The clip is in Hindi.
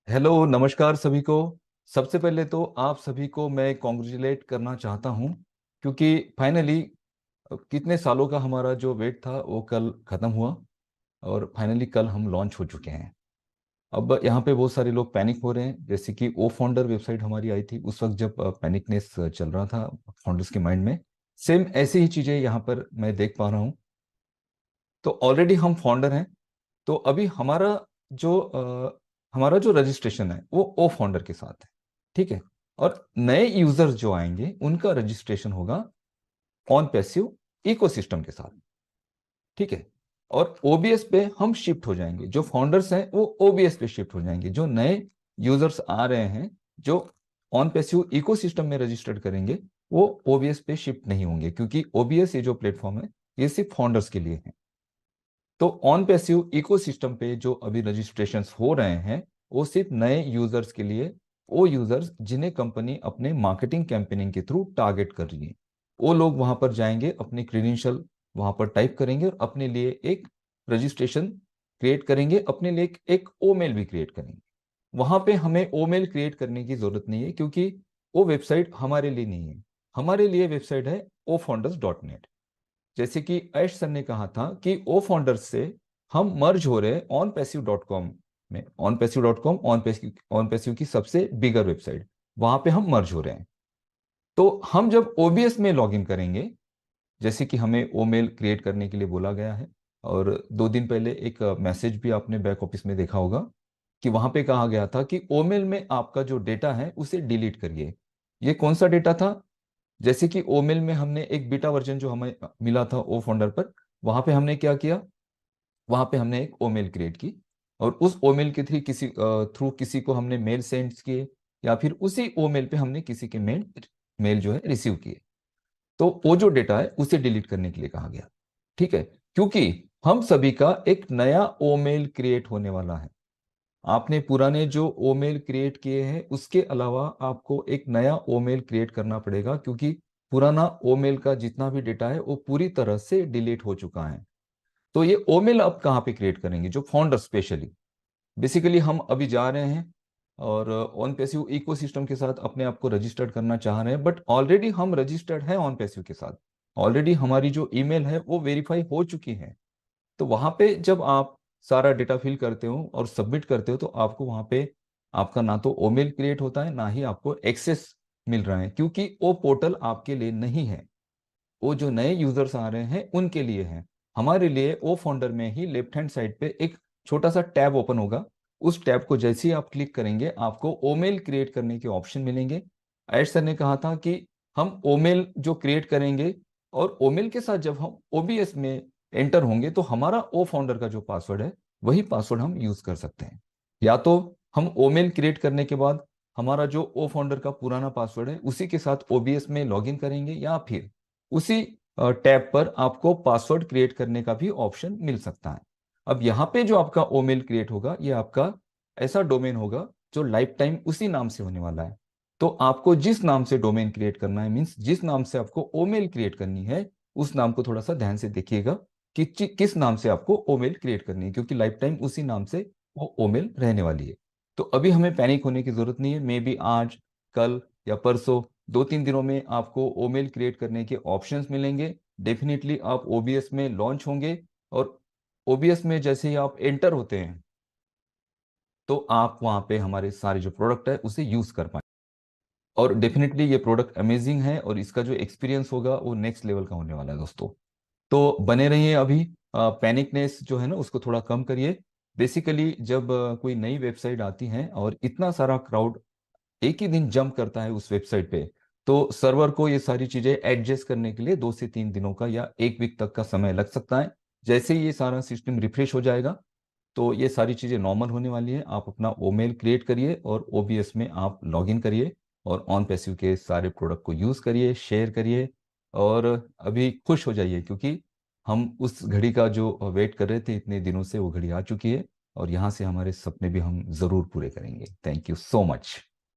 हेलो, नमस्कार सभी को। सबसे पहले तो आप सभी को मैं कॉन्ग्रेचुलेट करना चाहता हूं, क्योंकि फाइनली कितने सालों का हमारा जो वेट था वो कल खत्म हुआ और फाइनली कल हम लॉन्च हो चुके हैं। अब यहाँ पे बहुत सारे लोग पैनिक हो रहे हैं, जैसे कि ओ फाउंडर वेबसाइट हमारी आई थी उस वक्त जब पैनिकनेस चल रहा था फाउंडर्स के माइंड में। सेम ऐसी ही चीज़ें यहाँ पर मैं देख पा रहा हूँ। तो ऑलरेडी हम फाउंडर हैं। तो अभी हमारा जो रजिस्ट्रेशन है वो ओ फाउंडर के साथ है। ठीक है। और नए यूजर्स जो आएंगे उनका रजिस्ट्रेशन होगा ऑन पैसिव इकोसिस्टम के साथ। ठीक है। और ओबीएस पे हम शिफ्ट हो जाएंगे, जो फाउंडर्स हैं वो ओबीएस पे शिफ्ट हो जाएंगे, जो नए यूजर्स आ रहे हैं जो ऑन पैसिव इकोसिस्टम में रजिस्टर्ड करेंगे वो ओबीएस पे शिफ्ट नहीं होंगे, क्योंकि ओबीएस ये जो प्लेटफॉर्म है ये सिर्फ फाउंडर्स के लिए है। तो ऑन पैसिव इकोसिस्टम पे जो अभी रजिस्ट्रेशन हो रहे हैं वो सिर्फ नए यूजर्स के लिए, वो यूजर्स जिन्हें कंपनी अपने मार्केटिंग कैंपेनिंग के थ्रू टारगेट कर रही है, वो लोग वहां पर जाएंगे, अपनी क्रेडेंशियल वहां पर टाइप करेंगे और अपने लिए एक रजिस्ट्रेशन क्रिएट करेंगे, अपने लिए एक ओमेल भी क्रिएट करेंगे। वहां पे हमें ओमेल क्रिएट करने की जरूरत नहीं है, क्योंकि वो वेबसाइट हमारे लिए नहीं है। हमारे लिए वेबसाइट है ofounders.net। जैसे कि ऐश सर ने कहा था कि ओ फाउंडर्स से हम मर्ज हो रहे हैं ऑन पैसिव डॉट कॉम में। On passive dot com on passive की सबसे बिगर वेबसाइट, वहां पे हम मर्ज हो रहे हैं। तो हम जब ओबीएस में लॉगिन करेंगे, जैसे कि हमें ओ मेल क्रिएट करने के लिए बोला गया है, और 2 दिन पहले एक मैसेज भी आपने बैक ऑफिस में देखा होगा कि वहां पे कहा गया था कि ओ मेल में आपका जो डेटा है उसे डिलीट करिए। ये कौन सा डेटा था? जैसे कि ओमेल में हमने एक बीटा वर्जन जो हमें मिला था ओ फाउंडर पर, वहां पे हमने क्या किया, वहां पे हमने एक ओमेल क्रिएट की और उस ओमेल के थ्रू किसी को हमने मेल सेंड किए, या फिर उसी ओमेल पे हमने किसी के मेल मेल जो है रिसीव किए। तो वो जो डेटा है उसे डिलीट करने के लिए कहा गया। ठीक है। क्योंकि हम सभी का एक नया ओमेल क्रिएट होने वाला है। आपने पुराने जो ओमेल क्रिएट किए हैं उसके अलावा आपको एक नया ओमेल क्रिएट करना पड़ेगा, क्योंकि पुराना ओमेल का जितना भी डेटा है वो पूरी तरह से डिलीट हो चुका है। तो ये ओमेल अब कहाँ पे क्रिएट करेंगे? जो फाउंडर स्पेशली, बेसिकली हम अभी जा रहे हैं और ऑन पैसिव इकोसिस्टम के साथ अपने आप को रजिस्टर्ड करना चाह रहे हैं, बट ऑलरेडी हम रजिस्टर्ड हैं ऑन पैसिव के साथ। ऑलरेडी हमारी जो ईमेल है वो वेरीफाई हो चुकी है। तो वहां पे जब आप सारा डेटा फिल करते हो और सबमिट करते हो तो आपको वहां पे आपका ना तो ओमेल क्रिएट होता है, ना ही आपको एक्सेस मिल रहा है, क्योंकि वो पोर्टल आपके लिए नहीं है। वो जो नए यूजर्स आ रहे हैं उनके लिए है। हमारे लिए ओ फाउंडर में ही लेफ्ट हैंड साइड पे एक छोटा सा टैब ओपन होगा। उस टैब को जैसे ही आप क्लिक करेंगे आपको ओमेल क्रिएट करने के ऑप्शन मिलेंगे। ऐश सर ने कहा था कि हम ओमेल जो क्रिएट करेंगे और ओमेल के साथ जब हम ओबीएस में एंटर होंगे तो हमारा ओ फाउंडर का जो पासवर्ड है वही पासवर्ड हम यूज कर सकते हैं। या तो हम ओमेल क्रिएट करने के बाद हमारा जो ओ फाउंडर का पुराना पासवर्ड है उसी के साथ ओबीएस में लॉगिन करेंगे, या फिर उसी टैब पर आपको पासवर्ड क्रिएट करने का भी ऑप्शन मिल सकता है। अब यहाँ पे जो आपका ओमेल क्रिएट होगा ये आपका ऐसा डोमेन होगा जो लाइफ टाइम उसी नाम से होने वाला है। तो आपको जिस नाम से डोमेन क्रिएट करना है, मीन्स जिस नाम से आपको ओमेल क्रिएट करनी है, उस नाम को थोड़ा सा ध्यान से देखिएगा कि किस नाम से आपको ओमेल क्रिएट करनी है, क्योंकि लाइफ टाइम उसी नाम से वो ओमेल रहने वाली है। तो अभी हमें पैनिक होने की जरूरत नहीं है। मे बी आज, कल या परसों, 2-3 दिनों में आपको ओमेल क्रिएट करने के ऑप्शंस मिलेंगे। डेफिनेटली आप ओबीएस में लॉन्च होंगे, और ओबीएस में जैसे ही आप एंटर होते हैं तो आप वहां पे हमारे सारे जो प्रोडक्ट है उसे यूज कर पाएंगे। और डेफिनेटली ये प्रोडक्ट अमेजिंग है और इसका जो एक्सपीरियंस होगा वो नेक्स्ट लेवल का होने वाला है दोस्तों। तो बने रहिए। अभी पैनिकनेस जो है ना उसको थोड़ा कम करिए। बेसिकली जब कोई नई वेबसाइट आती है और इतना सारा क्राउड एक ही दिन जंप करता है उस वेबसाइट पे, तो सर्वर को ये सारी चीजें एडजस्ट करने के लिए 2 से 3 दिनों का या एक वीक तक का समय लग सकता है। जैसे ही ये सारा सिस्टम रिफ्रेश हो जाएगा तो ये सारी चीजें नॉर्मल होने वाली है। आप अपना ओमेल क्रिएट करिए और ओबीएस में आप लॉग इन करिए और ऑन पैसिव के सारे प्रोडक्ट को यूज करिए, शेयर करिए, और अभी खुश हो जाइए, क्योंकि हम उस घड़ी का जो वेट कर रहे थे इतने दिनों से वो घड़ी आ चुकी है, और यहाँ से हमारे सपने भी हम जरूर पूरे करेंगे। Thank you so much.